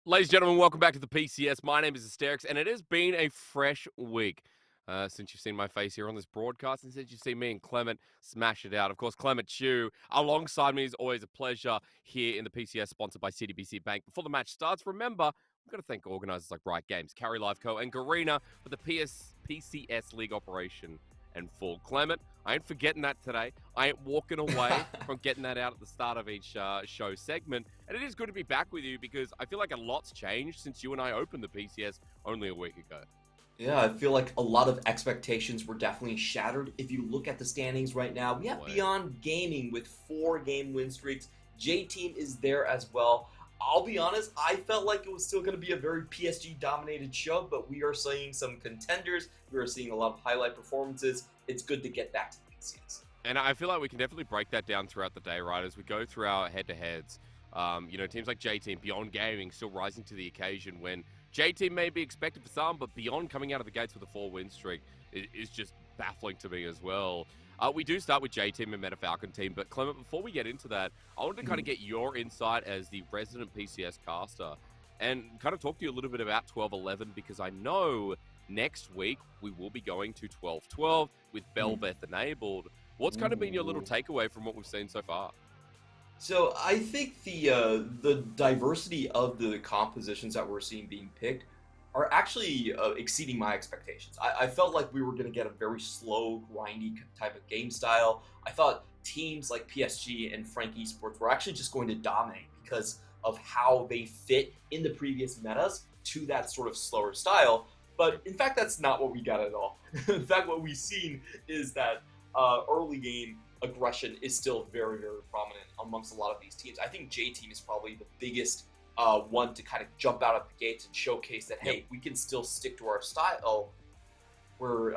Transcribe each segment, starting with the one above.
Ladies and gentlemen, welcome back to the PCS. My name is Asterix, and it has been a fresh week since you've seen my face here on this broadcast and since you've seen me and Clement smash it out. Of course, Clement Chu alongside me is always a pleasure here in the PCS, sponsored by CDBC Bank. Before the match starts, remember, we've got to thank organisers like Riot Games, Carry Live Co., and Garena for the PCS League operation and full. Clement, I ain't forgetting that today. I ain't walking away from getting that out at the start of each show segment. And it is good to be back with you because I feel like a lot's changed since you and I opened the PCS only a week ago. Yeah, I feel like a lot of expectations were definitely shattered. If you look at the standings right now, we have Boy. Beyond Gaming with 4-game win streaks. J-Team is there as well. I'll be honest, I felt like it was still going to be a very PSG-dominated show, but we are seeing some contenders. We are seeing a lot of highlight performances. It's good to get back to the PCS. And I feel like we can definitely break that down throughout the day, right? As we go through our head-to-heads. Teams like J-Team, Beyond Gaming, still rising to the occasion when J-Team may be expected for some, but Beyond coming out of the gates with a 4-win streak is just baffling to me as well. We do start with J-Team and Meta Falcon team, but Clement, before we get into that, I wanted to kind of get your insight as the resident PCS caster and kind of talk to you a little bit about 12-11 because I know next week we will be going to 12-12 with Belveth enabled. What's kind of been your little takeaway from what we've seen so far? So I think the diversity of the compositions that we're seeing being picked are actually exceeding my expectations. I felt like we were going to get a very slow, grindy type of game style. I thought teams like PSG and Frank Esports were actually just going to dominate because of how they fit in the previous metas to that sort of slower style. But in fact, that's not what we got at all. In fact, what we've seen is that early game aggression is still very, very prominent amongst a lot of these teams. I think J-Team is probably the biggest one to kind of jump out of the gates and showcase that, hey, we can still stick to our style where,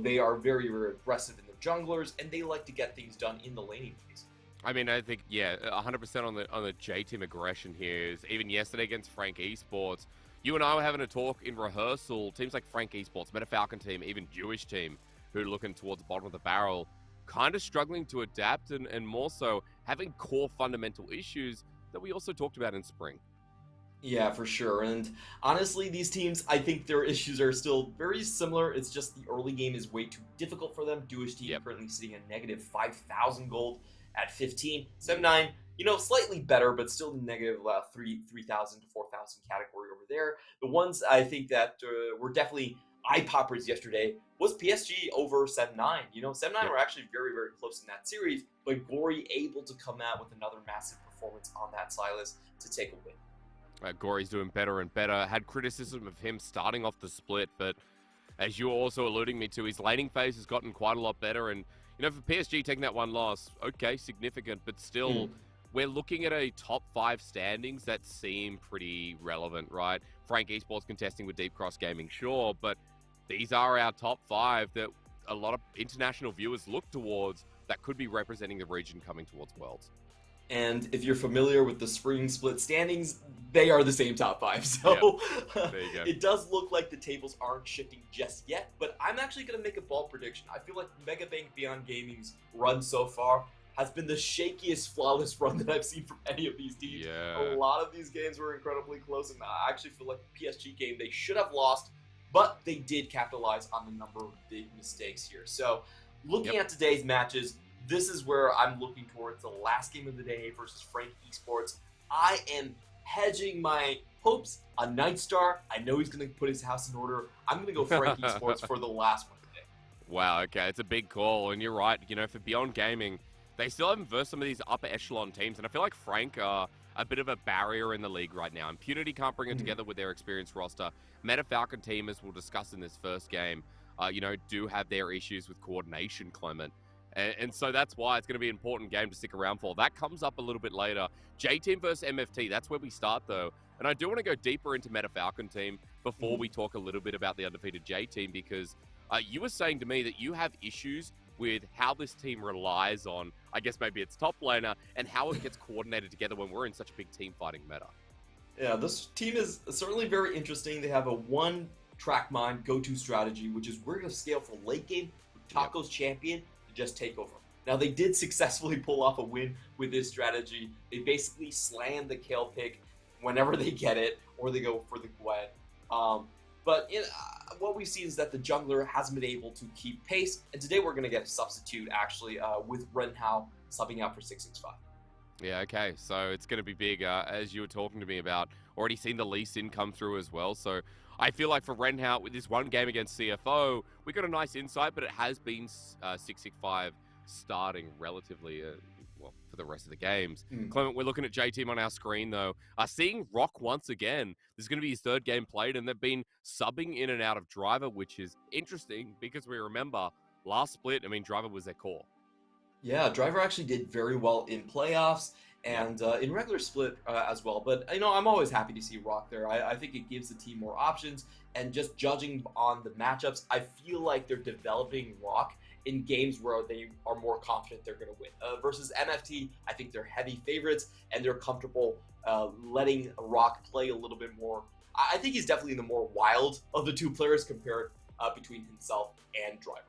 they are very, very aggressive in the junglers and they like to get things done in the laning phase. I mean, I think 100% on the J-Team aggression here is even yesterday against Frank Esports. You and I were having a talk in rehearsal. Teams like Frank Esports, Meta Falcon team, even Jewish team, who are looking towards the bottom of the barrel, kind of struggling to adapt and more so having core fundamental issues that we also talked about in spring. Yeah, for sure. And honestly, these teams, I think their issues are still very similar. It's just the early game is way too difficult for them. Jewish team currently sitting at negative 5,000 gold at 15. 7-9, slightly better, but still negative 3,000 to 4,000 category over there. The ones I think that were definitely eye poppers yesterday was PSG over 7-9. 7-9 were actually very, very close in that series, but Gory able to come out with another massive performance on that Silas to take a win. Gory's doing better and better. Had criticism of him starting off the split, but as you're also alluding me to, his laning phase has gotten quite a lot better. And, for PSG taking that one loss, okay, significant, but still, we're looking at a top 5 standings that seem pretty relevant, right? Frank Esports contesting with Deep Cross Gaming, sure, but these are our top 5 that a lot of international viewers look towards that could be representing the region coming towards Worlds. And if you're familiar with the spring split standings, they are the same top 5. So there you go. It does look like the tables aren't shifting just yet, but I'm actually going to make a bold prediction. I feel like Megabank Beyond Gaming's run so far has been the shakiest, flawless run that I've seen from any of these teams. Yeah. A lot of these games were incredibly close, and I actually feel like the PSG game they should have lost, but they did capitalize on the number of big mistakes here. So looking at today's matches, this is where I'm looking towards the last game of the day versus Frank Esports. I am hedging my hopes on Nightstar. I know he's going to put his house in order. I'm going to go Frank Esports for the last one today. Wow, okay, it's a big call, and you're right. For Beyond Gaming, they still haven't versed some of these upper echelon teams, and I feel like Frank are a bit of a barrier in the league right now. Impunity can't bring it together with their experienced roster. Meta Falcon team, as we'll discuss in this first game, do have their issues with coordination, Clement. And so that's why it's going to be an important game to stick around for. That comes up a little bit later. J-Team versus MFT, that's where we start, though. And I do want to go deeper into Meta Falcon team before we talk a little bit about the undefeated J-Team, because you were saying to me that you have issues with how this team relies on, I guess maybe its top laner, and how it gets coordinated together when we're in such a big team fighting meta. Yeah, this team is certainly very interesting. They have a one-track mind go-to strategy, which is we're going to scale for late game with Taco's champion to just take over. Now, they did successfully pull off a win with this strategy. They basically slammed the Kale pick, whenever they get it, or they go for the Gwen. But what we've seen is that the jungler hasn't been able to keep pace, and today we're going to get a substitute, actually, with Renhao subbing out for 665. Yeah, okay. So it's going to be big, as you were talking to me about. Already seen the Lee Sin come through as well. So I feel like for Renhao, with this one game against CFO, we got a nice insight, but it has been 665 starting relatively, well, for the rest of the games. Clement, we're looking at J-Team on our screen, though. Seeing Rock once again. This is going to be his third game played, and they've been subbing in and out of Driver, which is interesting because we remember last split, I mean, Driver was their core. Yeah, Driver actually did very well in playoffs and in regular split as well. But, I'm always happy to see Rock there. I think it gives the team more options. And just judging on the matchups, I feel like they're developing Rock in games where they are more confident they're going to win. Versus MFT, I think they're heavy favorites, and they're comfortable letting Rock play a little bit more. I think he's definitely the more wild of the two players compared between himself and Driver.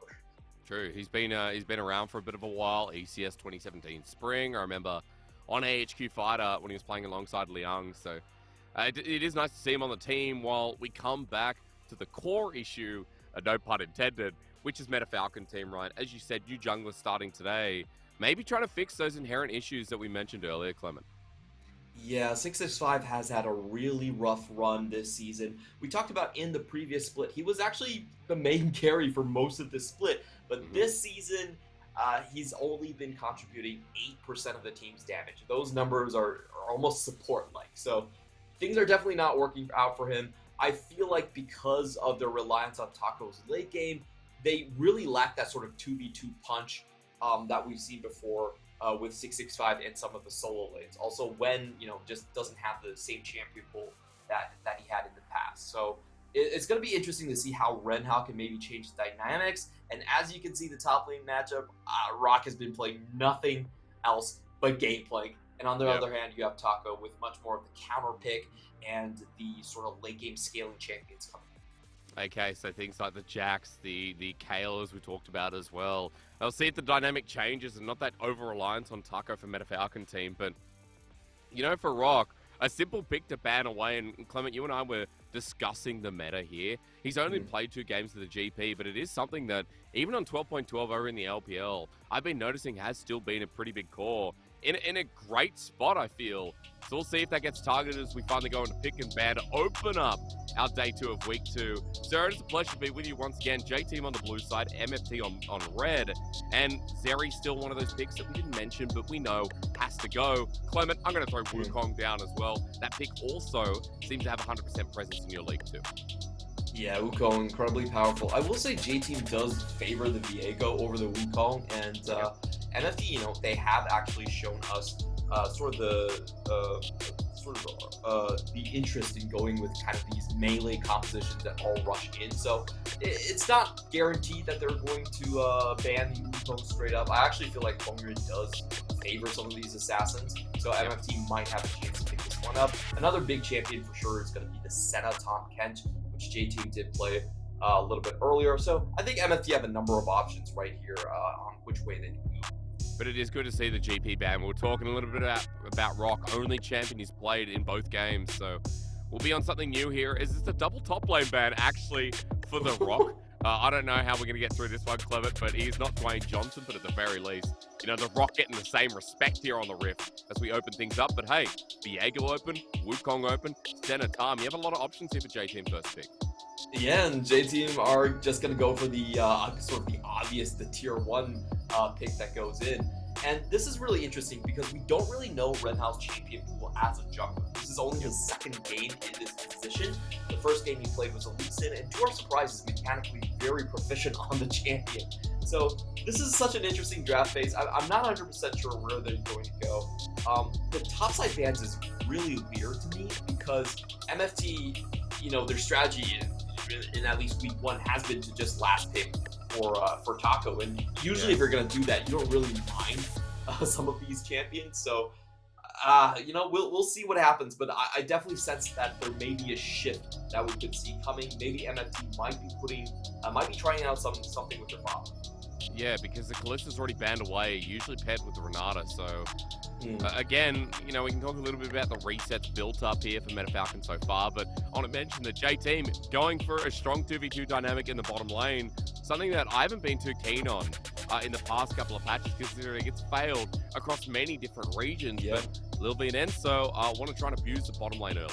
True. He's been around for a bit of a while. ECS 2017 spring. I remember on AHQ Fighter when he was playing alongside Liang. So it is nice to see him on the team while we come back to the core issue, no pun intended, which is Meta Falcon team, right? As you said, new junglers starting today. Maybe trying to fix those inherent issues that we mentioned earlier, Clement. Yeah, 665 has had a really rough run this season. We talked about in the previous split, he was actually the main carry for most of the split. But this season, he's only been contributing 8% of the team's damage. Those numbers are almost support-like. So things are definitely not working out for him. I feel like because of their reliance on Taco's late game, they really lack that sort of 2v2 punch that we've seen before with 665 and some of the solo lanes. Also, when, just doesn't have the same champion pool that he had in the past. So it's going to be interesting to see how Renhao can maybe change the dynamics. And as you can see, the top lane matchup, Rock has been playing nothing else but Gangplank. And on the other hand, you have Taco with much more of the counter pick and the sort of late game scaling champions coming in. Okay, so things like the Jax, the Kale, as we talked about as well. I'll see if the dynamic changes and not that over-reliance on Taco for Meta Falcon team. But, for Rock, a simple pick to ban away, and Clement, you and I were discussing the meta here. He's only played 2 games of the GP, but it is something that, even on 12.12 over in the LPL, I've been noticing has still been a pretty big core. In a great spot, I feel. So we'll see if that gets targeted as we finally go into pick and ban to open up our day 2 of week 2. So it's a pleasure to be with you once again. J-Team on the blue side, MFT on red, and Zeri's still one of those picks that we didn't mention, but we know has to go. Clement, I'm going to throw Wukong down as well. That pick also seems to have 100% presence in your league too. Yeah, Wukong, incredibly powerful. I will say J-Team does favor the Viego over the Wukong, and MFT, they have actually shown us the interest in going with kind of these melee compositions that all rush in. So it's not guaranteed that they're going to ban the Wukong straight up. I actually feel like Hongren does favor some of these assassins, so MFT might have a chance to pick this one up. Another big champion for sure is going to be the Senna Tom Kent, which J-Team did play a little bit earlier. So I think MFT have a number of options right here on which way they can go. But it is good to see the GP ban. We were talking a little bit about Rock, only champion he's played in both games. So we'll be on something new here. Is this a double top lane ban actually for the Rock? I don't know how we're going to get through this one, Clement, but he's not Dwayne Johnson, but at the very least, the Rock getting the same respect here on the Rift as we open things up. But hey, Viego open, Wukong open, Senna Tam. You have a lot of options here for J-Team first pick. Yeah, and J-Team are just going to go for the sort of the obvious, the tier 1 pick that goes in. And this is really interesting because we don't really know Renhao's champion pool as a jungler. This is only his second game in this position. The first game he played was a Lee Sin, and to our surprise, is mechanically very proficient on the champion. So this is such an interesting draft phase. I'm not 100% sure where they're going to go. The topside bans is really weird to me because MFT, their strategy in at least week 1 has been to just last pick for Taco, and usually if you're going to do that, you don't really mind some of these champions. So we'll see what happens, but I definitely sense that there may be a shift that we could see coming. Maybe MFT might be trying out something with their father. Yeah, because the Callista's already banned away, usually paired with the Renata. So, Hmm. again, we can talk a little bit about the resets built up here for MetaFalcon so far, but I want to mention that J-Team going for a strong 2v2 dynamic in the bottom lane, something that I haven't been too keen on in the past couple of patches, considering it's failed across many different regions. Yeah. But Lil V and Enzo want to try and abuse the bottom lane early.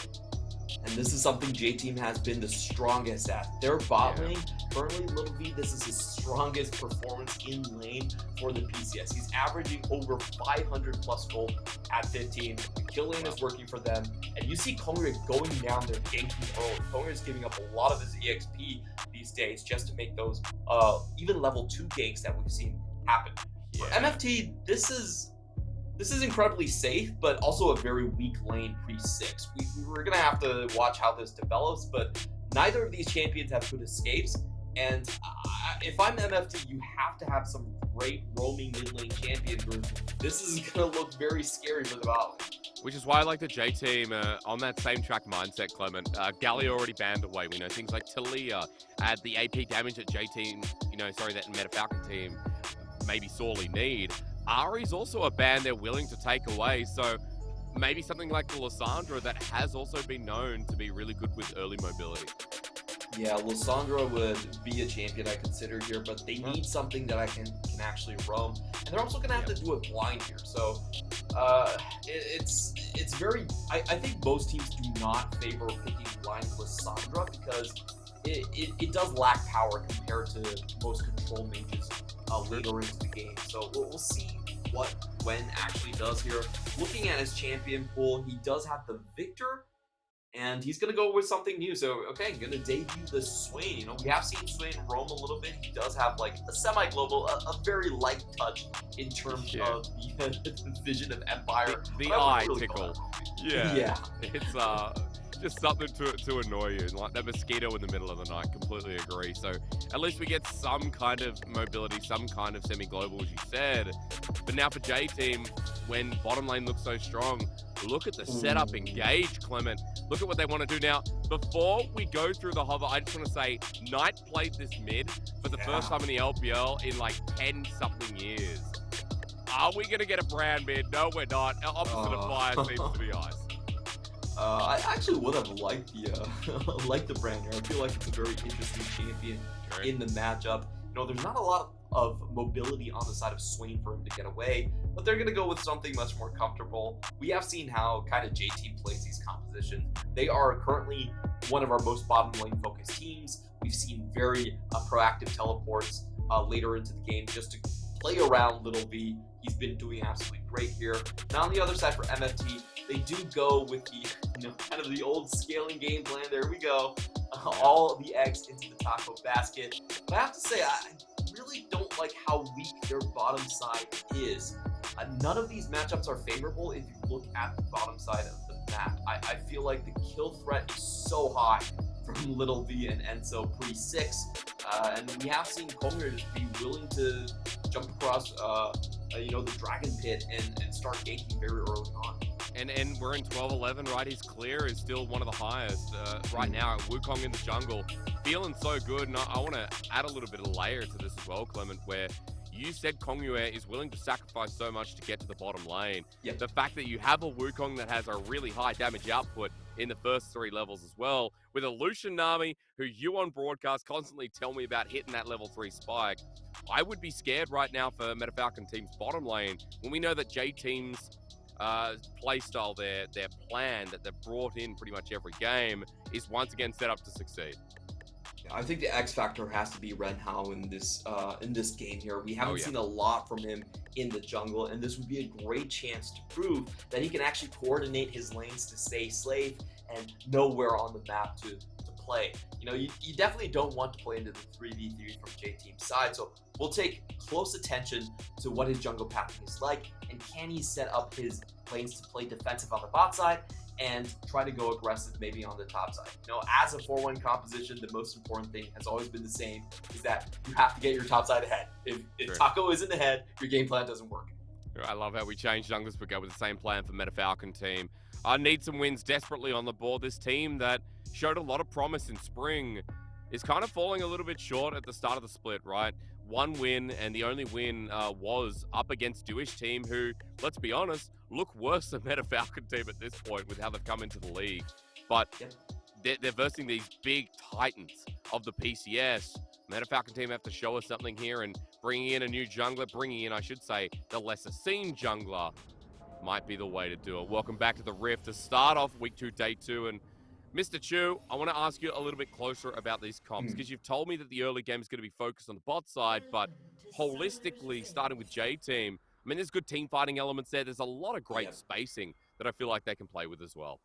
And this is something J-Team has been the strongest at. Their bot lane, currently Little V, this is his strongest performance in lane for the PCS. He's averaging over 500 plus gold at 15. The kill lane is working for them. And you see Kongre going down there, ganking early. Kongre is giving up a lot of his EXP these days just to make those even level 2 ganks that we've seen happen. For MFT, this is incredibly safe, but also a very weak lane pre-6. We're going to have to watch how this develops, but neither of these champions have good escapes. And if I'm MFT, you have to have some great roaming mid lane champions, or this is going to look very scary for the bot lane. Which is why I like the J-Team on that same track mindset, Clement. Gallia already banned away. We know things like Talia add the AP damage that J-Team, that MetaFalcon team maybe sorely need. Ari's also a ban they're willing to take away, so maybe something like the Lissandra that has also been known to be really good with early mobility. Yeah, Lissandra would be a champion I consider here, but they need something that I can actually roam, and they're also going to have to do it blind here. So it's very. I think most teams do not favor picking blind Lissandra because it does lack power compared to most control mages later into the game. So we'll see what Gwen actually does here. Looking at his champion pool, he does have the Victor, and he's going to go with something new. So, okay, going to debut the Swain. We have seen Swain roam a little bit. He does have, like, a semi-global, a very light touch in terms of the vision of Empire. The eye really tickle. Yeah. It's just something to annoy you. Like that mosquito in the middle of the night. Completely agree. So, at least we get some kind of mobility, some kind of semi-global, as you said. But now for J-Team, when bottom lane looks so strong, look at the setup engage, Clement. Look at what they want to do now. Before we go through the hover, I just want to say, Knight played this mid for the first time in the LPL in like 10-something years. Are we going to get a brand mid? No, we're not. Opposite of fire seems to be ice. I actually would have liked the brand here. I feel like it's a very interesting champion in the matchup. There's not a lot of mobility on the side of Swain for him to get away, but they're going to go with something much more comfortable. We have seen how kind of J-Team plays these compositions. They are currently one of our most bottom lane focused teams. We've seen very proactive teleports later into the game just to play around Little V. He's been doing absolutely great here. Now on the other side for MFT, they do go with the kind of the old scaling game plan. There we go. All the eggs into the taco basket. But I have to say, I really don't like how weak their bottom side is. None of these matchups are favorable if you look at the bottom side of the map. I feel like the kill threat is so high from Little V and Enzo pre-6. And we have seen Kongre just be willing to jump across the Dragon Pit and start ganking very early on. And we're in 12-11, right? His clear is still one of the highest right now. Wukong in the jungle, feeling so good. And I want to add a little bit of layer to this as well, Clement, where you said Kongyue is willing to sacrifice so much to get to the bottom lane. Yep. The fact that you have a Wukong that has a really high damage output in the first 3 levels as well, with a Lucian Nami, who you on broadcast constantly tell me about hitting that level 3 spike, I would be scared right now for MetaFalcon team's bottom lane when we know that J-Team's playstyle, their plan that they've brought in pretty much every game is once again set up to succeed. I think the X factor has to be Ren Hao in this game here. We haven't seen a lot from him in the jungle, and this would be a great chance to prove that he can actually coordinate his lanes to stay safe and know where on the map to play. You definitely don't want to play into the 3v3 from J-Team's side, so we'll take close attention to what his jungle pathing is like, and can he set up his lanes to play defensive on the bot side and try to go aggressive maybe on the top side. As a 4-1 composition, the most important thing has always been the same, is that you have to get your top side ahead. If Taco isn't ahead, your game plan doesn't work. I love how we changed junglers but go with the same plan for MetaFalcon team. Need some wins desperately on the board. This team that showed a lot of promise in spring is kind of falling a little bit short at the start of the split, right? one win, and the only win was up against Dewish team, who, let's be honest, look worse than Meta Falcon team at this point with how they've come into the league. But they're versing these big titans of the PCS. Meta Falcon team have to show us something here, and bringing in a new jungler, I should say, the lesser seen jungler might be the way to do it. Welcome back to the Rift to start off week 2, day 2, and Mr. Chu, I want to ask you a little bit closer about these comps, because you've told me that the early game is going to be focused on the bot side, but holistically, starting with J-Team, I mean, there's good team fighting elements there. There's a lot of great spacing that I feel like they can play with as well.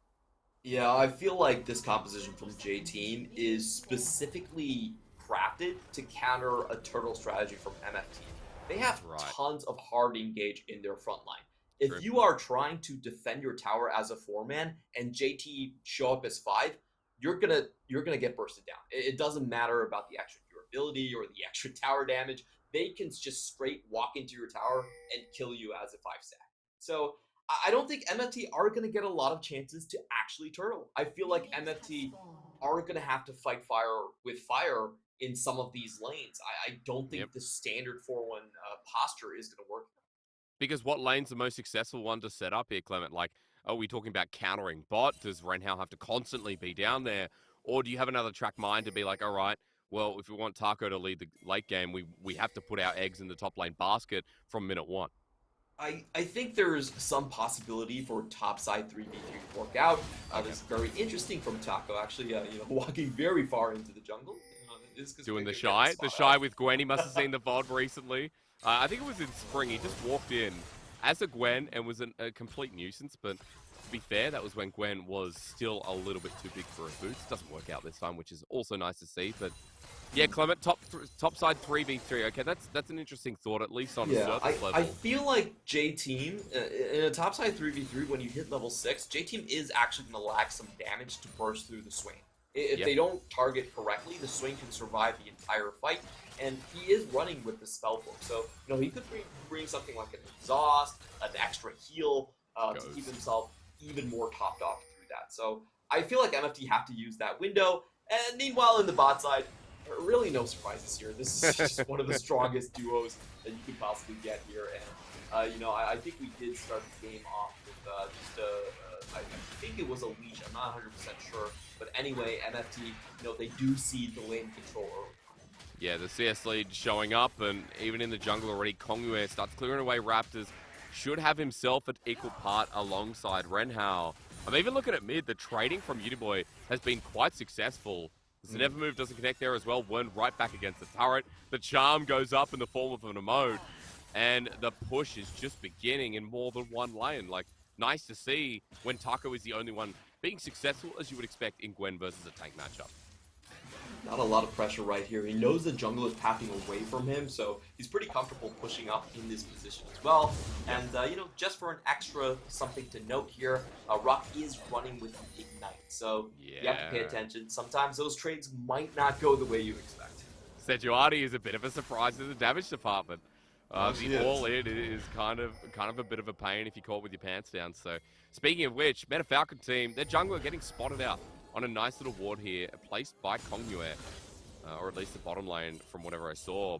Yeah, I feel like this composition from J-Team is specifically crafted to counter a turtle strategy from MFT. They have tons of hard engage in their front line. If you are trying to defend your tower as a 4-man and JT show up as 5, you're gonna get bursted down. It doesn't matter about the extra durability or the extra tower damage. They can just straight walk into your tower and kill you as a 5-stack. So I don't think MFT are gonna get a lot of chances to actually turtle. I feel like MFT are gonna have to fight fire with fire in some of these lanes. I don't think the standard 4-1 posture is gonna work. Because what lane's the most successful one to set up here, Clement? Like, are we talking about countering bot? Does Renhao have to constantly be down there? Or do you have another track mind to be like, all right, well, if we want Taco to lead the late game, we have to put our eggs in the top lane basket from minute 1? I think there's some possibility for topside 3v3 to work out. This is very interesting from Taco, actually, walking very far into the jungle. Doing the shy with Gwen. He must have seen the VOD recently. I think it was in spring. He just walked in as a Gwen and was a complete nuisance. But to be fair, that was when Gwen was still a little bit too big for her boots. Doesn't work out this time, which is also nice to see. But yeah, Clement, top side 3v3. Okay, that's an interesting thought, at least on the surface level. I feel like J-Team, in a topside 3v3, when you hit level 6, J-Team is actually going to lack some damage to burst through the swing. If they don't target correctly, the swing can survive the entire fight, and he is running with the spell book. So, he could bring something like an exhaust, an extra heal, to keep himself even more topped off through that. So, I feel like MFT have to use that window, and meanwhile, in the bot side, really no surprises here. This is just one of the strongest duos that you could possibly get here, and, I think we did start the game off with I think it was a leash, I'm not 100% sure. But anyway, MFT, they do see the lane control early. Yeah, the CS lead showing up, and even in the jungle already, Kongyue starts clearing away Raptors. Should have himself at equal part alongside Renhao. I'm even looking at mid. The trading from Uniboy has been quite successful. The Never Move doesn't connect there as well. Wern right back against the turret. The charm goes up in the form of an emote. And the push is just beginning in more than one lane. Like, nice to see when Taco is the only one being successful, as you would expect in Gwen versus a tank matchup. Not a lot of pressure right here. He knows the jungle is pathing away from him, so he's pretty comfortable pushing up in this position as well. And, just for an extra something to note here, Rock is running with an Ignite, so you have to pay attention. Sometimes those trades might not go the way you expect. Sejuani is a bit of a surprise in the damage department. The all-in is kind of a bit of a pain if you caught with your pants down. So, speaking of which, Meta Falcon team, their jungler getting spotted out on a nice little ward here, placed by Kongyue, or at least the bottom lane from whatever I saw.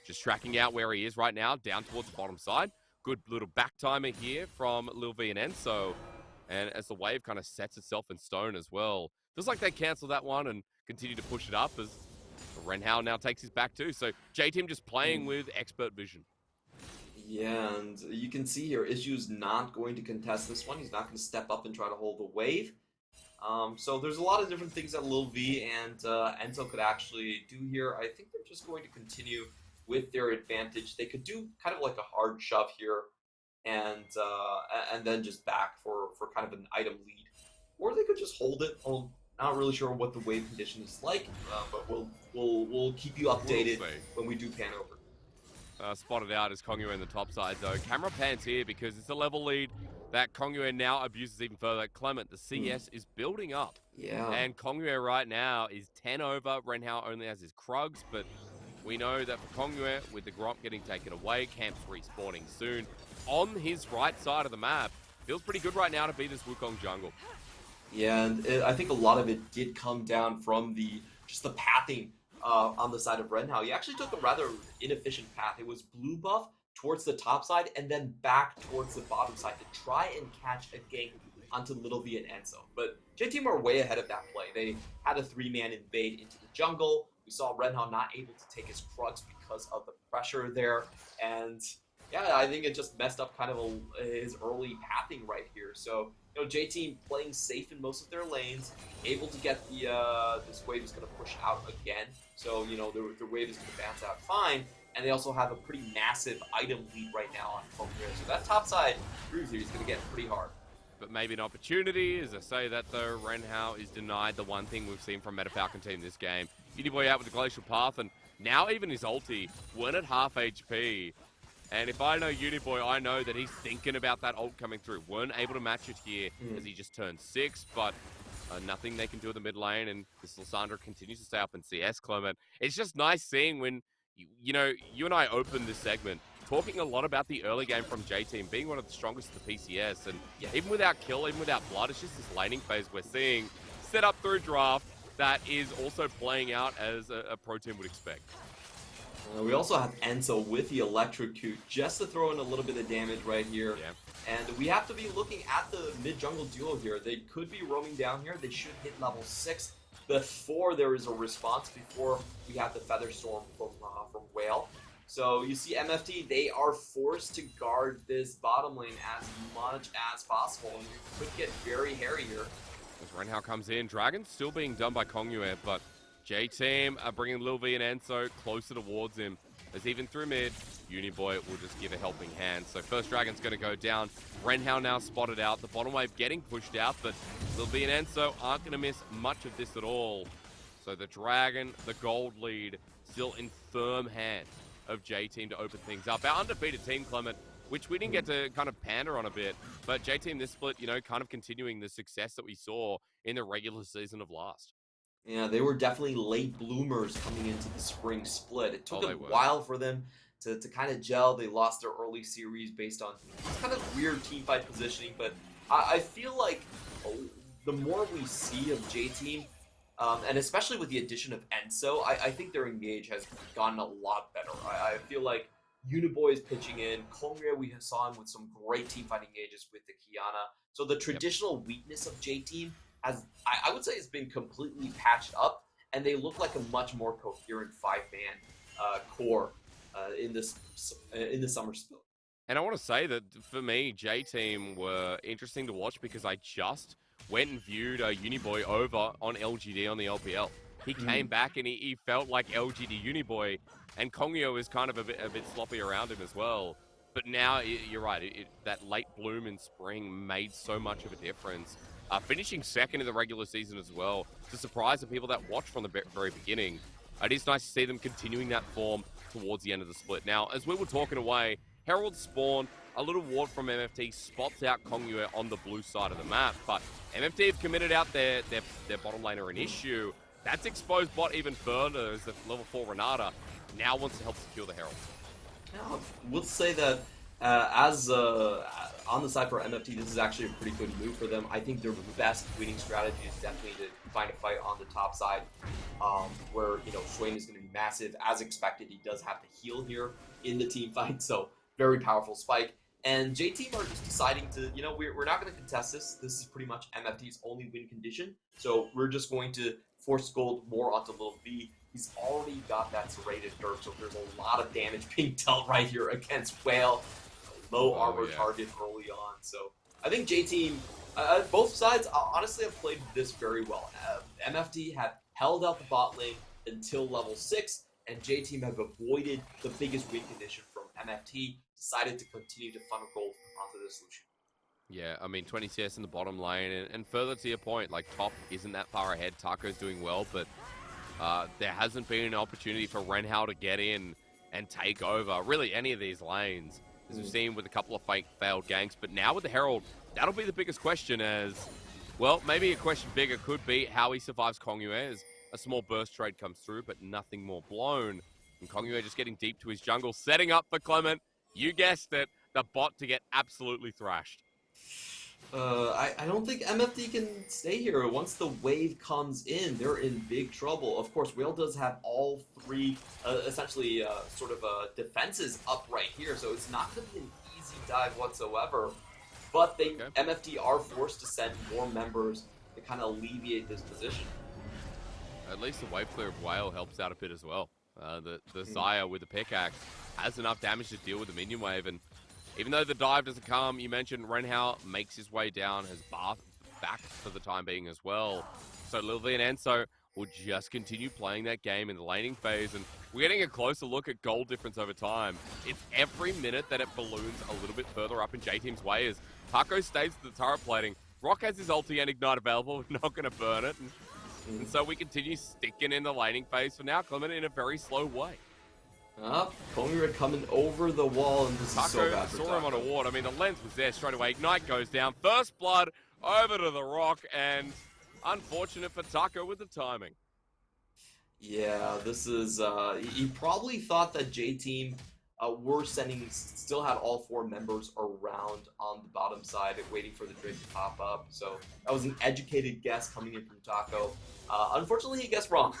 Just tracking out where he is right now, down towards the bottom side. Good little back timer here from Lil V and Enso. And as the wave kind of sets itself in stone as well, feels like they cancel that one and continue to push it up as Renhao now takes his back too. So J-Team just playing with expert vision. Yeah, and you can see here, Issue's not going to contest this one. He's not going to step up and try to hold the wave. So there's a lot of different things that Lil V and Enzo could actually do here. I think they're just going to continue with their advantage. They could do kind of like a hard shove here and then just back for kind of an item lead. Or they could just hold it. I'm not really sure what the wave condition is like, but we'll keep you updated when we do pan over. Spotted out as Kongyue in the top side, though. Camera pans here because it's a level lead that Kongyue now abuses even further. Clement, the CS is building up. Yeah. And Kongyue right now is 10 over. Renhao only has his Krugs, but we know that for Kongyue, with the Gromp getting taken away, Camp's respawning soon. On his right side of the map, feels pretty good right now to be this Wukong jungle. Yeah, and I think a lot of it did come down from just the pathing on the side of Renhao, he actually took a rather inefficient path. It was blue buff towards the top side and then back towards the bottom side to try and catch a gank onto Little V and Enzo. But J-Team are way ahead of that play. They had a 3-man invade into the jungle. We saw Renhao not able to take his Krugs because of the pressure there. And yeah, I think it just messed up kind of his early pathing right here. So, J-Team playing safe in most of their lanes, able to get the, this wave is going to push out again. So, the wave is going to bounce out fine. And they also have a pretty massive item lead right now on Kongre. So that top side groove here is going to get pretty hard. But maybe an opportunity. As I say that, though, Renhao is denied the one thing we've seen from Meta Falcon team this game. Uniboy out with the Glacial Path, and now even his ulti weren't at half HP. And if I know Uniboy, I know that he's thinking about that ult coming through. Weren't able to match it here as he just turned 6, but nothing they can do in the mid lane, and this Lissandra continues to stay up in CS, Clement. It's just nice seeing when, you and I opened this segment talking a lot about the early game from J-Team being one of the strongest of the PCS, and even without kill, even without blood, it's just this laning phase we're seeing set up through draft that is also playing out as a pro team would expect. We also have Enzo with the Electrocute just to throw in a little bit of damage right here. Yeah. And we have to be looking at the mid-jungle duo here. They could be roaming down here. They should hit level 6 before there is a response, before we have the Feather Storm from Whale. So you see MFT, they are forced to guard this bottom lane as much as possible, and it could get very hairy here. As Renhao comes in, Dragon's still being done by Kongyue, but J-Team are bringing Lil V and Enzo closer towards him. As even through mid, Uniboy will just give a helping hand. So first Dragon's going to go down. Renhao now spotted out. The bottom wave getting pushed out, but Lil V and Enzo aren't going to miss much of this at all. So the Dragon, the gold lead, still in firm hand of J-Team to open things up. Our undefeated team, Clement, which we didn't get to kind of pander on a bit, but J-Team this split, kind of continuing the success that we saw in the regular season of last. Yeah, they were definitely late bloomers coming into the spring split. It took a while for them to kind of gel. They lost their early series based on kind of weird teamfight positioning, but I feel like the more we see of J-Team, and especially with the addition of Enzo, I think their engage has gotten a lot better. I feel like Uniboy is pitching in. Kongre, we saw him with some great teamfight engages with the Kiana. So the traditional weakness of J-Team has, I would say, has been completely patched up, and they look like a much more coherent 5-man core in the summer split. And I want to say that for me, J-Team were interesting to watch because I just went and viewed Uniboy over on LGD on the LPL. He came back and he felt like LGD Uniboy, and Kongyo is kind of a bit sloppy around him as well. But now, you're right, that late bloom in spring made so much of a difference. Finishing second in the regular season as well, to surprise the people that watched from the very beginning. It is nice to see them continuing that form towards the end of the split. Now, as we were talking away, Herald spawn, a little ward from MFT spots out Kongyue on the blue side of the map, but MFT have committed out their bottom laner an issue. That's exposed bot even further as the level 4 Renata now wants to help secure the Herald. Now, we'll say that as on the side for MFT, this is actually a pretty good move for them. I think their best winning strategy is definitely to find a fight on the top side, where Swain is going to be massive. As expected, he does have to heal here in the team fight, so very powerful spike. And J-Team are just deciding to, we're not going to contest this. This is pretty much MFT's only win condition. So we're just going to force gold more onto Lil V. He's already got that serrated nerf, so there's a lot of damage being dealt right here against Whale. Low armor target early on. So I think J-Team, both sides, honestly, have played this very well. MFT have held out the bot lane until level 6, and J-Team have avoided the biggest win condition from MFT, decided to continue to funnel gold onto this solution. Yeah, I mean, 20 CS in the bottom lane, and further to your point, like, top isn't that far ahead. Taco's doing well, but there hasn't been an opportunity for Renhao to get in and take over, really, any of these lanes, as we've seen with a couple of failed ganks. But now with the Herald, that'll be the biggest question as, well, maybe a question bigger could be how he survives Kongyue as a small burst trade comes through, but nothing more blown. And Kongyue just getting deep to his jungle, setting up for Clement. You guessed it, the bot to get absolutely thrashed. I don't think MFT can stay here. Once the wave comes in, they're in big trouble. Of course, Whale does have all three, essentially, sort of defenses up right here, so it's not going to be an easy dive whatsoever. But MFT are forced to send more members to kind of alleviate this position. At least the wave clear of Whale helps out a bit as well. The Zaya with the pickaxe has enough damage to deal with the minion wave, and even though the dive doesn't come, you mentioned Renhao makes his way down, has Bath back for the time being as well. So Lil V and Enso will just continue playing that game in the laning phase, and we're getting a closer look at goal difference over time. It's every minute that it balloons a little bit further up in J-Team's way as Taco stays to the turret plating. Rock has his ulti and ignite available, we're not going to burn it. And so we continue sticking in the laning phase for now, Clement, in a very slow way. Kongyue coming over the wall, and this is so bad for Taco. Taco. Saw him on a ward. I mean, the lens was there straight away. Ignite goes down. First blood over to the Rock, and unfortunate for Taco with the timing. Yeah, this is, he probably thought that J-Team still had all four members around on the bottom side waiting for the Drake to pop up. So that was an educated guess coming in from Taco. Unfortunately, he guessed wrong.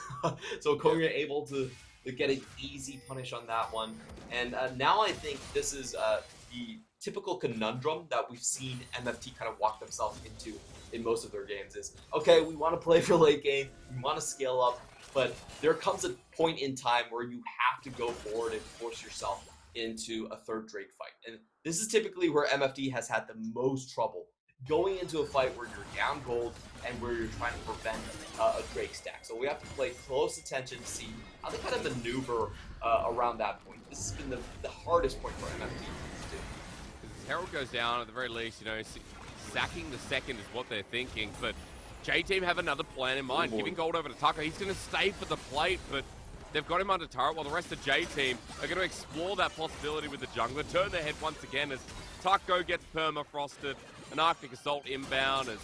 So Kongyue able to get an easy punish on that one. And now I think this is the typical conundrum that we've seen MFT kind of walk themselves into in most of their games is, okay, we want to play for late game, we want to scale up, but there comes a point in time where you have to go forward and force yourself into a third Drake fight. And this is typically where MFT has had the most trouble, going into a fight where you're down gold and where you're trying to prevent a Drake stack. So we have to play close attention to see how they kind of maneuver around that point. This has been the hardest point for MFT to do. As Herald goes down, at the very least, you know, sacking the second is what they're thinking, but J-Team have another plan in mind, giving gold over to Taco. He's going to stay for the plate, but they've got him under turret, while the rest of J-Team are going to explore that possibility with the jungler, turn their head once again as Taco gets permafrosted, an Arctic Assault inbound, as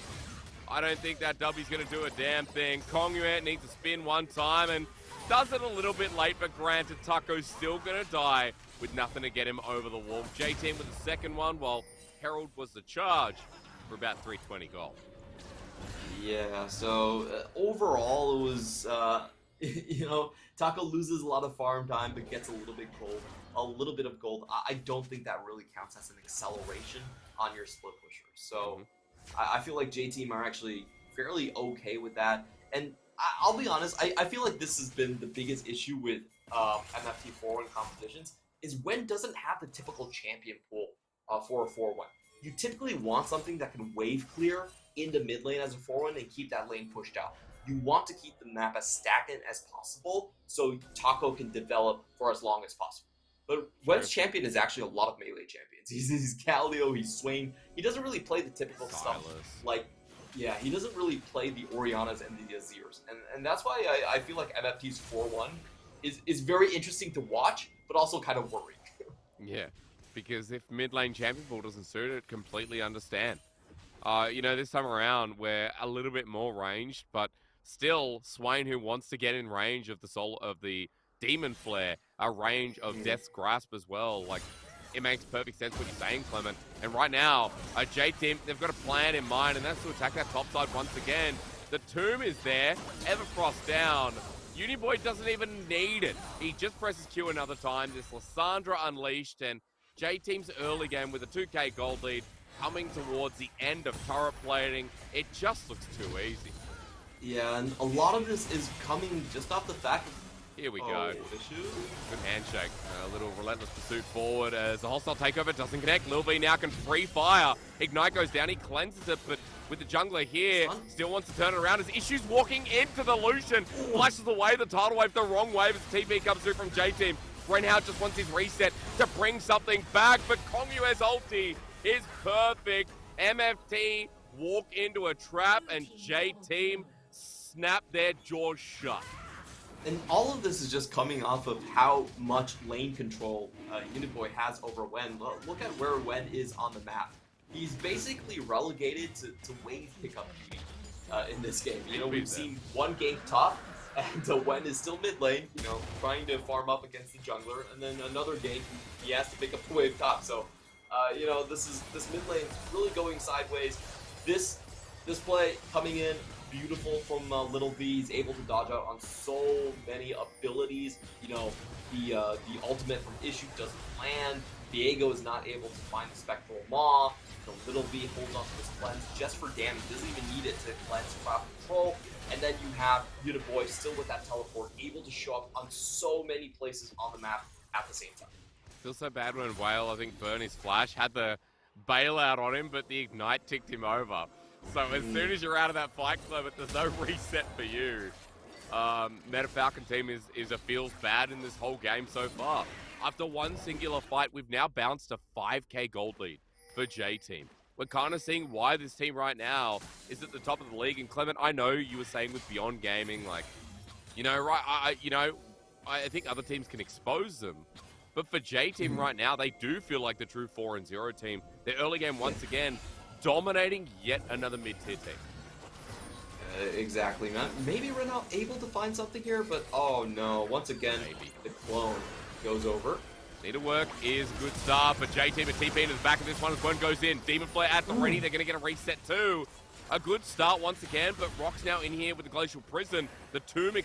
I don't think that W's going to do a damn thing. Kongyue needs to spin one time and does it a little bit late, but granted, Taco's still going to die with nothing to get him over the wall. J-Team with the second one, while Herald was the charge for about 320 gold. Yeah, so overall it was, you know, Taco loses a lot of farm time but gets a little bit of gold. I don't think that really counts as an acceleration on your split pusher. So I feel like J-Team are actually fairly okay with that. And I'll be honest, I feel like this has been the biggest issue with MFT 4-1 competitions, is Wen doesn't have the typical champion pool for a 4-1. You typically want something that can wave clear into mid lane as a 4-1 and keep that lane pushed out. You want to keep the map as stagnant as possible so Taco can develop for as long as possible. But Wen's champion is actually a lot of melee champions. He's Galio, he's Swain. He doesn't really play the typical stuff. Like, yeah, he doesn't really play the Orianas and the Azirs. And that's why I feel like MFT's 4-1 is very interesting to watch, but also kind of worrying. Yeah, because if mid lane champion pool doesn't suit it, completely understand. You know, this time around, we're a little bit more ranged, but still, Swain, who wants to get in range of the Demon Flare, a range of Death's Grasp as well. Like, it makes perfect sense what you're saying, Clement. And right now, J-Team, they've got a plan in mind, and that's to attack that top side once again. The Tomb is there, Everfrost down. Uniboy doesn't even need it. He just presses Q another time. This Lissandra unleashed, and J-Team's early game with a 2k gold lead coming towards the end of turret plating. It just looks too easy. Yeah, and a lot of this is coming just off the fact of... Here we go. Good handshake. A little relentless pursuit forward as the hostile takeover doesn't connect. Lil V now can free fire. Ignite goes down. He cleanses it, but with the jungler here, still wants to turn it around. As Issues walking into the Lucian. Flashes away the tidal wave the wrong way as TP comes through from J-Team. Renhao just wants his reset to bring something back, but Kongyue's ulti is perfect. MFT walk into a trap and J-Team snap their jaws shut. And all of this is just coming off of how much lane control Uniboy has over Wen. Look at where Wen is on the map. He's basically relegated to wave pickup duty in this game. You know, we've seen one game top, and Wen is still mid lane, you know, trying to farm up against the jungler, and then another game he has to pick up the wave top. So This mid lane is really going sideways. This play coming in beautiful from Little V. He's able to dodge out on so many abilities. The ultimate from Issue doesn't land. Diego is not able to find the Spectral Maw. The Little V holds onto this cleanse just for damage. Doesn't even need it to cleanse crowd control. And then you have Uniboy still with that teleport, able to show up on so many places on the map at the same time. Feels so bad when Whale, I think Bernie's Flash had the bailout on him, but the Ignite ticked him over. So as soon as you're out of that fight, Clement, there's no reset for you. Meta Falcon team is a feels bad in this whole game so far. After one singular fight, we've now bounced a 5k gold lead for J Team. We're kind of seeing why this team right now is at the top of the league. And Clement, I know you were saying with Beyond Gaming, like, I think other teams can expose them. But for J Team right now, they do feel like the true 4-0 team. Their early game, once again, dominating yet another mid-tier team. Exactly, man. Maybe we're not able to find something here, but oh no. Once again, the clone goes over. Need to work is a good start, but J Team and TP into the back of this one as one goes in. Demon Flare at the ready, they're going to get a reset too. A good start once again, but Rock's now in here with the Glacial Prison. The Tomb,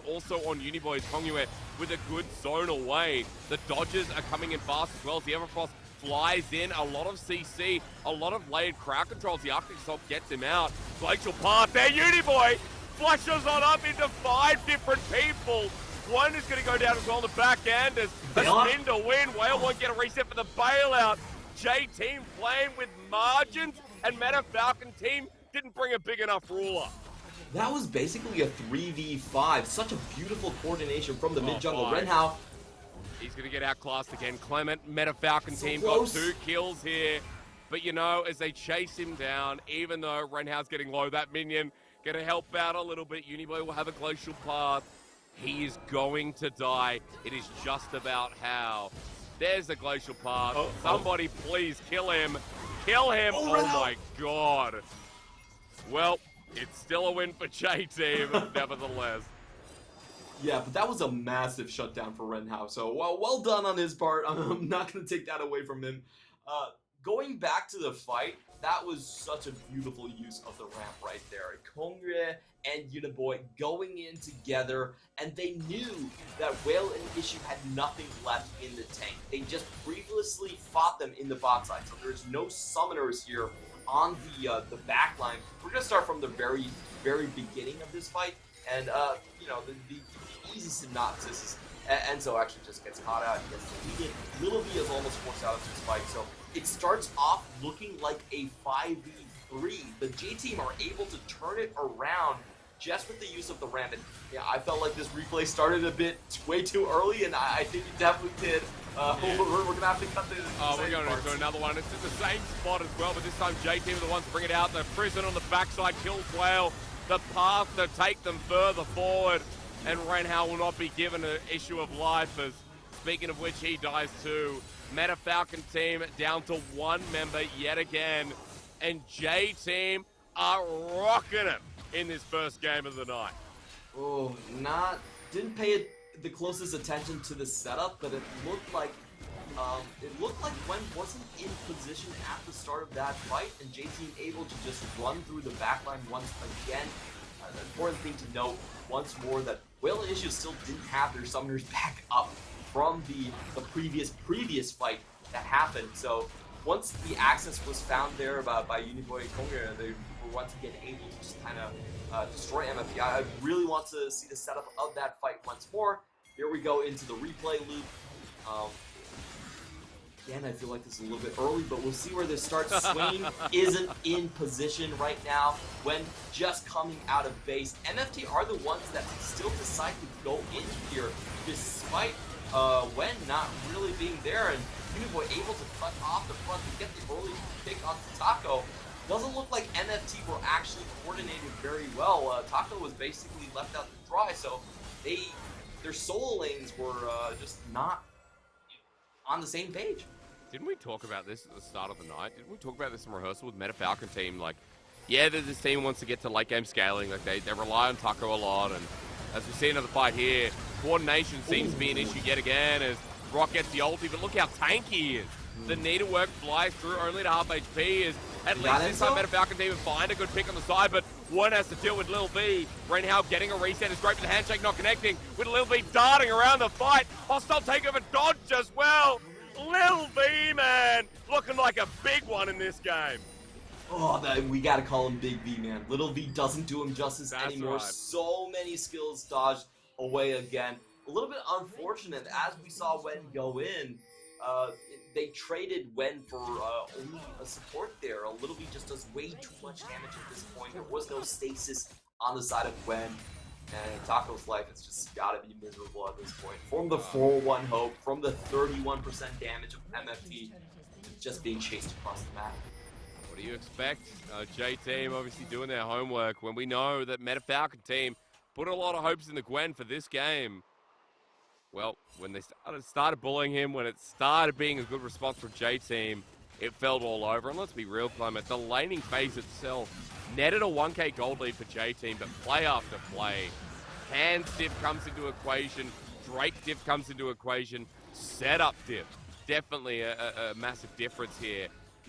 also on Uniboy's Kongyue with a good zone away. The dodges are coming in fast as well as the Everfrost flies in. A lot of CC, a lot of layered crowd controls. The Arctic Assault gets him out. Glacial Path there, Uniboy flushes on up into 5 different people. One is going to go down as well on the back end as a spin to win. Whale won't get a reset for the bailout. J Team playing with margins, and Meta Falcon team didn't bring a big enough ruler. That was basically a 3v5. Such a beautiful coordination from the mid jungle. Renhao. He's going to get outclassed again. Clement, Meta Falcon team close. got 2 kills here. But as they chase him down, even though Renhao's getting low, that minion going to help out a little bit. Uniboy will have a Glacial Path. He is going to die. It is just about how. There's the Glacial Path. Somebody please kill him. Kill him. Oh my god. Well, it's still a win for J Team, nevertheless. Yeah, but that was a massive shutdown for Renhao. So, well done on his part. I'm not going to take that away from him. Going back to the fight, that was such a beautiful use of the ramp right there. Kongyue and Uniboy going in together, and they knew that Whale and Issue had nothing left in the tank. They just previously fought them in the bot side, so there's no summoners here on the back line. We're going to start from the very, very beginning of this fight, and, the easy synopsis is Enzo actually just gets caught out. He gets deleted. Little V is almost forced out of this fight, so it starts off looking like a 5v3. The J Team are able to turn it around just with the use of the ramp. And yeah, I felt like this replay started a bit way too early, and I think it definitely did. We're gonna have to cut the we're going to another one. It's in the same spot as well, but this time J Team are the ones to bring it out. The Prison on the backside kills Whale. The path to take them further forward, and Renhao will not be given an issue of life, as speaking of which he dies too. Meta Falcon team down to 1 member yet again, and J Team are rocking it in this first game of the night. Oh, didn't pay the closest attention to the setup, but it looked like Gwen wasn't in position at the start of that fight, and J Team able to just run through the backline once again. An important thing to note once more that Whale and Issue still didn't have their summoners back up from the previous fight that happened. So once the access was found there by Uniboy and Kongyue, they were once again able to just kind of destroy MFT. I really want to see the setup of that fight once more. Here we go into the replay loop. Again, I feel like this is a little bit early, but we'll see where this starts. Swain isn't in position right now when just coming out of base. MFT are the ones that still decide to go in here despite Wen not really being there, and Uniboy able to cut off the front to get the early pick on Taco. Doesn't look like MFT were actually coordinated very well. Taco was basically left out to dry, so their solo lanes were just not on the same page. Didn't we talk about this at the start of the night? Didn't we talk about this in rehearsal with Meta Falcon team? Like, yeah, this team wants to get to late game scaling. Like, they rely on Taco a lot, and as we see another fight here, coordination seems to be an issue yet again as Rock gets the ulti, but look how tanky he is. The needlework flies through only to half HP as at least this time Meta Falcon team find a good pick on the side, but one has to deal with Lil V. Renhao getting a reset is great, but the handshake not connecting, with Lil V darting around the fight. Hostile takeover dodge as well. Lil V, man, looking like a big one in this game. Oh, we gotta call him Big V, man. Little V doesn't do him justice anymore. Right. So many skills dodged away again. A little bit unfortunate, as we saw Wen go in. They traded Wen for only a support there. A Little V just does way too much damage at this point. There was no stasis on the side of Wen. And Taco's life has just gotta be miserable at this point. From the 4-1 hope, from the 31% damage of MFT, just being chased across the map. What do you expect? J-Team obviously doing their homework when we know that Meta Falcon team put a lot of hopes in the Gwen for this game. Well, when they started bullying him, when it started being a good response from J-Team, it felt all over. And let's be real, Clement, the laning phase itself netted a 1k gold lead for J-Team, but play after play, hand diff comes into equation, Drake diff comes into equation, setup diff. Definitely a massive difference here.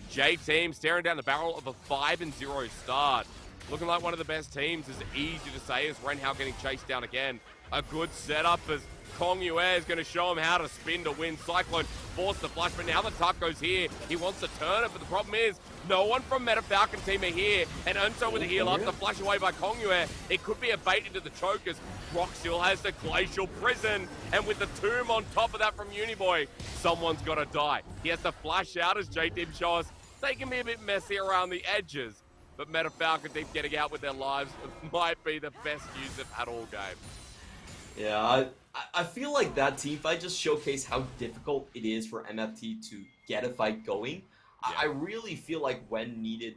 J-Team staring down the barrel of a 5-0 start. Looking like one of the best teams, is easy to say, as Renhao getting chased down again. A good setup as Kong Yue is going to show him how to spin to win. Cyclone forced the flush, but now the Taco's here. He wants to turn it, but the problem is, no one from Meta Falcon team are here. And Unso with the heal up, the flush away by Kong Yue. It could be a bait into the chokers. Brock still has the Glacial Prison, and with the tomb on top of that from Uniboy, someone's got to die. He has to flash out as J-Team show us. They can be a bit messy around the edges, but Meta Falcon team getting out with their lives might be the best use they've had all game. Yeah, I feel like that team fight just showcased how difficult it is for MFT to get a fight going. Yeah. I really feel like Wen needed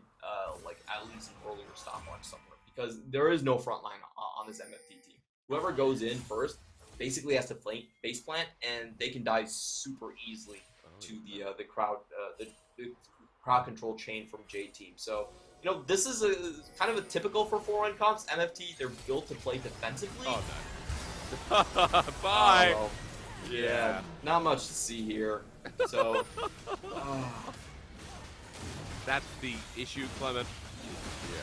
like at least an earlier stopwatch somewhere, because there is no front line on this MFT team. Whoever goes in first basically has to base plant, and they can die super easily to the crowd crowd control chain from J-Team. So, you know, this is a kind of a typical for 4-1 comps. MFT, they're built to play defensively. Oh, no. Bye. Oh, yeah, not much to see here. So, that's the issue, Clement. Yeah,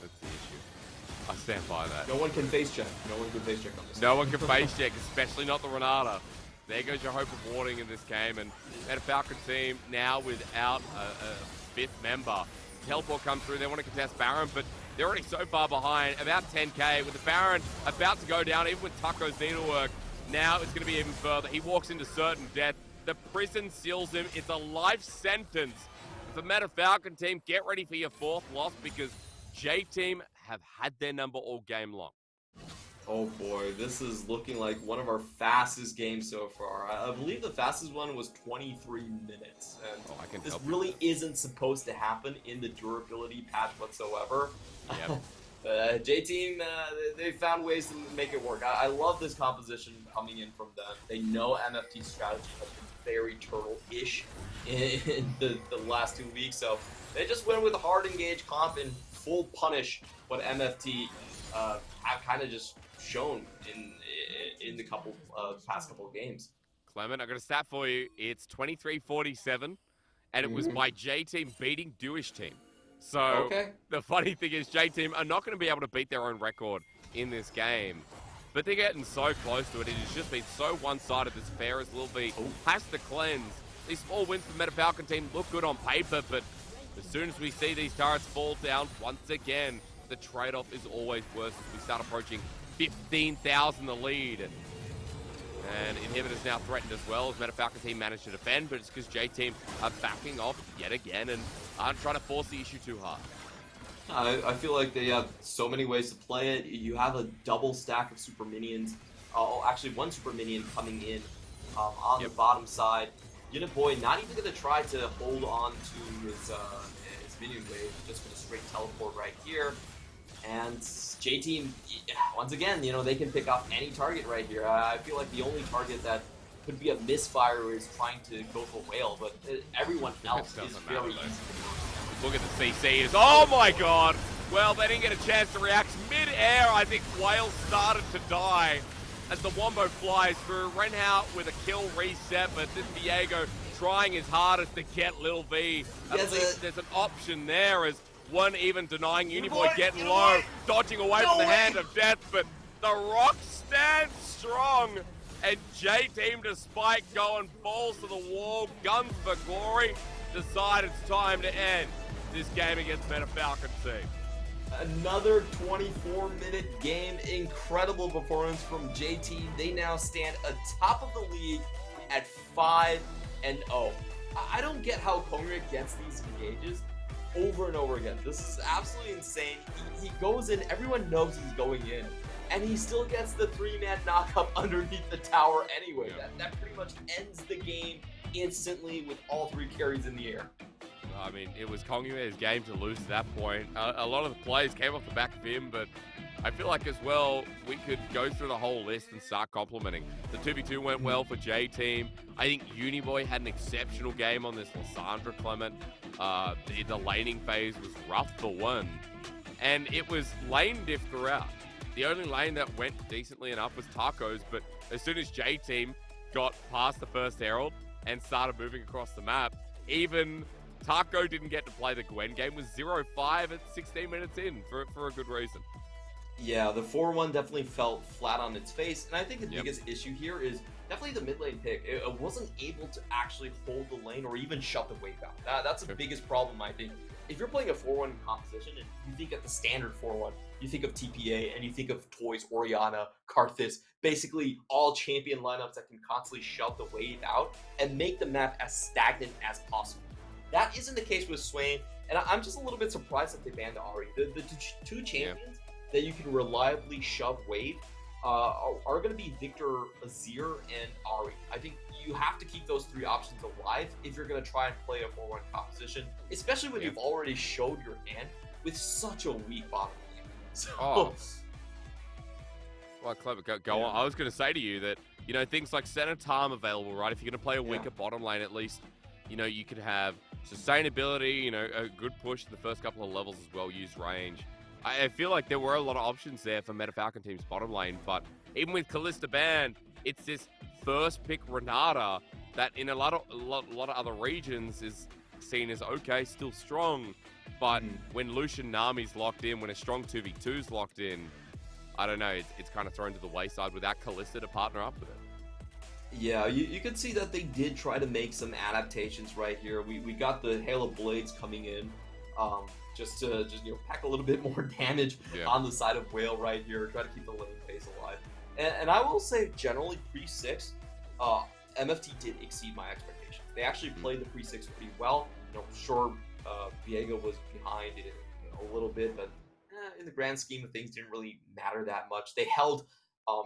that's the issue. I stand by that. No one can face check. No one can face check on this. No one can face check, especially not the Renata. There goes your hope of warding in this game, and Meta Falcon team now without a fifth member. Teleport comes through, they want to contest Baron, but they're already so far behind, about 10k, with the Baron about to go down, even with Taco's needlework. Now it's going to be even further. He walks into certain death. The prison seals him. It's a life sentence. For Meta Falcon team, get ready for your fourth loss, because J-Team have had their number all game long. Oh boy, this is looking like one of our fastest games so far. I believe the fastest one was 23 minutes. And this really isn't supposed to happen in the durability patch whatsoever. Yep. J-Team, they found ways to make it work. I love this composition coming in from them. They know MFT's strategy has been very turtle-ish in the last 2 weeks, so they just went with a hard engage comp and full punish what MFT have kind of just shown in the past couple of games. Clement, I got a stat for you. It's 23-47, and it was by J-Team beating Dewish Team. So the funny thing is, J-Team are not going to be able to beat their own record in this game, but they're getting so close to it. It has just been so one-sided. This fair as Lil V has to cleanse. These small wins for Meta Falcon team look good on paper, but as soon as we see these turrets fall down once again, the trade-off is always worse as we start approaching 15,000 the lead. And inhibitors now threatened as well, as Meta Falcon team managed to defend, but it's because J-Team are backing off yet again and aren't trying to force the issue too hard. I feel like they have so many ways to play it. You have a double stack of super minions. Actually, one super minion coming in on the bottom side. Uniboy not even going to try to hold on to his minion wave, just going to straight teleport right here. And J-Team, once again, you know, they can pick off any target right here. I feel like the only target that could be a misfire is trying to go for whale, but everyone else is very easy. Look at the CCs. Oh my god! Well, they didn't get a chance to react. Mid-air, I think Whale started to die as the Wombo flies through. Renhao with a kill reset, but this Diego trying his hardest to get Lil V. At least there's an option there as one even denying Uniboy getting low, dodging away from the hand of death, but the Rock stands strong. And J-Team, despite going balls to the wall, guns for glory, decide it's time to end this game against Meta Falcon team. Another 24-minute game. Incredible performance from J-Team. They now stand atop of the league at 5-0. I don't get how Kongyue gets these engages over and over again. This is absolutely insane. He goes in, everyone knows he's going in, and he still gets the 3-man knock-up underneath the tower anyway. Yeah. That pretty much ends the game instantly with all 3 carries in the air. I mean, it was Kongyue's game to lose at that point. A lot of the plays came off the back of him, but I feel like as well, we could go through the whole list and start complimenting. The 2v2 went well for J-Team. I think Uniboy had an exceptional game on this Lysandra Clement. The laning phase was rough for one, and it was lane diff throughout. The only lane that went decently enough was Taco's, but as soon as J-Team got past the first Herald and started moving across the map, even Taco didn't get to play the Gwen game, was 0-5 at 16 minutes in for a good reason. Yeah, the 4-1 definitely felt flat on its face, and I think the biggest issue here is definitely the mid lane pick. It wasn't able to actually hold the lane or even shut the wave out. That's the biggest problem, I think. If you're playing a 4-1 composition and you think at the standard 4-1, you think of TPA and you think of Toys, Orianna, Karthus, basically all champion lineups that can constantly shut the wave out and make the map as stagnant as possible. That isn't the case with Swain, and I'm just a little bit surprised that they banned Ahri. The two champions that you can reliably shove wave are going to be Victor, Azir, and Ahri. I think you have to keep those 3 options alive if you're going to try and play a 4-1 composition, especially when you've already showed your hand with such a weak bottom lane. So, well, Clever, go on. I was going to say to you that, things like center time available, right? If you're going to play a weaker bottom lane, at least, you could have sustainability, a good push in the first couple of levels as well, use range. I feel like there were a lot of options there for Meta Falcon team's bottom lane, but even with Kalista banned, it's this first pick Renata that in a lot of other regions is seen as okay, still strong, but when Lucian Nami's locked in, when a strong 2v2's locked in, I don't know, it's kind of thrown to the wayside without Kalista to partner up with it. Yeah, you can see that they did try to make some adaptations right here. We got the Hail of Blades coming in, just to pack a little bit more damage on the side of Whale right here, try to keep the lane pace alive. And I will say, generally, pre-6, MFT did exceed my expectations. They actually played the pre-6 pretty well. Sure, Viego was behind it a little bit, but in the grand scheme of things, didn't really matter that much. They held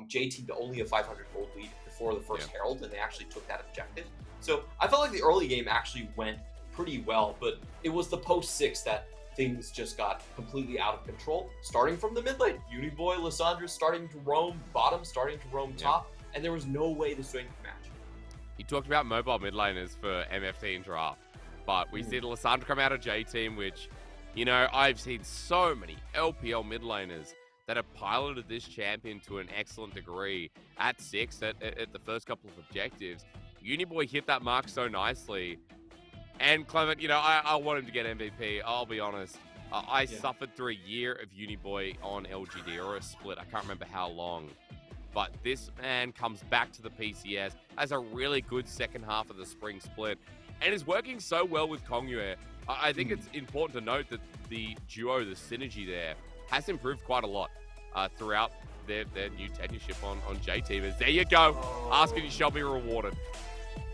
J-Team to only a 500 gold lead before the first Herald, and they actually took that objective. So I felt like the early game actually went pretty well, but it was the post-6 that things just got completely out of control. Starting from the mid lane, Uniboy, Lysandra starting to roam bottom, starting to roam top, and there was no way the Swain could match. You talked about mobile mid laners for MFT and draft, but we see the Lysandra come out of J-Team, which, I've seen so many LPL mid laners that have piloted this champion to an excellent degree at 6 at the first couple of objectives. Uniboy hit that mark so nicely. And Clement, I want him to get MVP. I'll be honest. I suffered through a year of Uniboy on LGD or a split. I can't remember how long. But this man comes back to the PCS, has a really good second half of the spring split, and is working so well with Kongyue. I think it's important to note that the duo, the synergy there, has improved quite a lot throughout their new tenureship on J-Team. There you go. Ask and you shall be rewarded.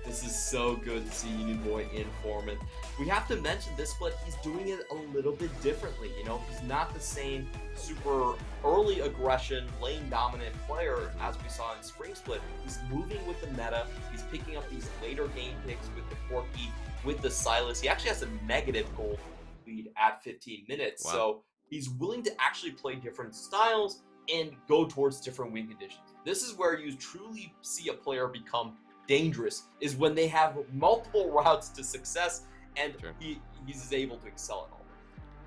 This is so good to see Uniboy in form, and we have to mention this split, he's doing it a little bit differently. He's not the same super early aggression, lane dominant player as we saw in Spring Split. He's moving with the meta, he's picking up these later game picks with the Corki, with the Silas. He actually has a negative gold lead at 15 minutes, so he's willing to actually play different styles and go towards different win conditions. This is where you truly see a player become dangerous, is when they have multiple routes to success, and he's able to excel at all.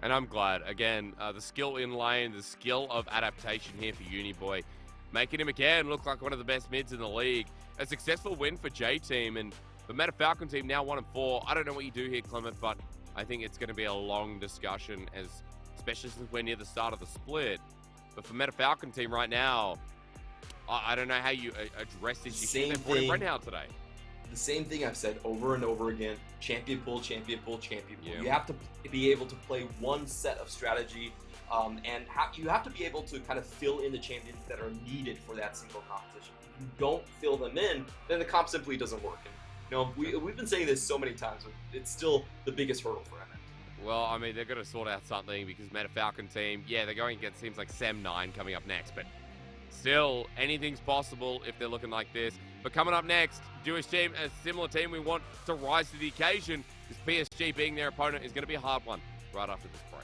And I'm glad. Again, the skill in lane, the skill of adaptation here for Uniboy, making him again look like one of the best mids in the league. A successful win for J-Team, and But Meta Falcon team now 1-4. I don't know what you do here, Clement, but I think it's going to be a long discussion, especially since we're near the start of the split. But for Meta Falcon team right now, I don't know how you address this issue. They're 40 right now today. The same thing I've said over and over again: champion pool, champion pool, champion pool. Yeah. You have to be able to play one set of strategy, and you have to be able to kind of fill in the champions that are needed for that single competition. If you don't fill them in, then the comp simply doesn't work. And, we've been saying this so many times, but it's still the biggest hurdle for MFT. Well, I mean, they're going to sort out something because Meta Falcon team, yeah, they're going against teams like Sem9 coming up next, but still, anything's possible if they're looking like this. But coming up next, Jewish team, a similar team we want to rise to the occasion, because PSG being their opponent is going to be a hard one right after this break.